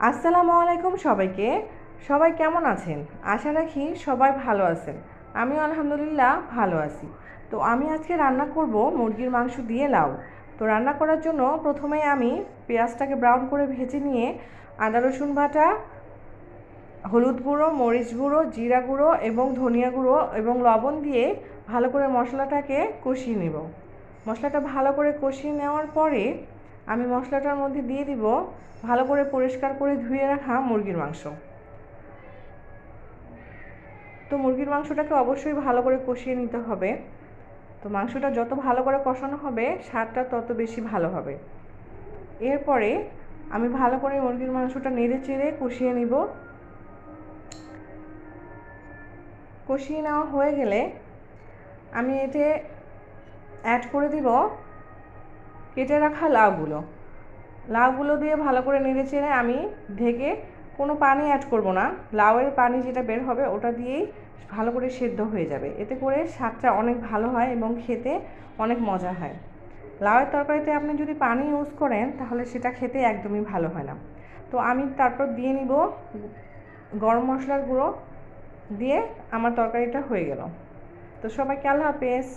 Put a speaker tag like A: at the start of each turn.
A: আসসালামু আলাইকুম সবাইকে। সবাই কেমন আছেন? আশা রাখি সবাই ভালো আছেন। আমিও আলহামদুলিল্লাহ ভালো আছি। তো আমি আজকে রান্না করব মুরগির মাংস দিয়ে লাউ। তো রান্না করার জন্য প্রথমেই আমি পেঁয়াজটাকে ব্রাউন করে ভেজে নিয়ে আদা রসুন বাটা, হলুদ গুঁড়ো, মরিচ গুঁড়ো, জিরা গুঁড়ো এবং ধনিয়া গুঁড়ো এবং লবণ দিয়ে ভালো করে মশলাটাকে কষিয়ে নেব। মশলাটা ভালো করে কষিয়ে নেওয়ার পরে আমি মশলাটার মধ্যে দিয়ে দিব ভালো করে পরিষ্কার করে ধুয়ে রাখা মুরগির মাংস। তো মুরগির মাংসটাকে অবশ্যই ভালো করে কষিয়ে নিতে হবে। তো মাংসটা যত ভালো করে কষানো হবে স্বাদটা তত বেশি ভালো হবে। এরপরে আমি ভালো করে মুরগির মাংসটা নেড়ে চেড়ে কষিয়ে নিব। কষিয়ে নেওয়া হয়ে গেলে আমি এতে অ্যাড করে দিব কেটে রাখা লাউগুলো দিয়ে ভালো করে নেড়ে চেড়ে আমি ঢেকে কোনো পানি অ্যাড করব না। লাউয়ের পানি যেটা বের হবে ওটা দিয়েই ভালো করে সেদ্ধ হয়ে যাবে। এতে করে স্বাদটা অনেক ভালো হয় এবং খেতে অনেক মজা হয়। লাউয়ের তরকারিতে আপনি যদি পানি ইউজ করেন তাহলে সেটা খেতে একদমই ভালো হয় না। তো আমি তারপর দিয়ে নিব গরম মশলার গুঁড়ো, দিয়ে আমার তরকারিটা হয়ে গেল। তো সবাইকে আল্লাহ হাফেজ।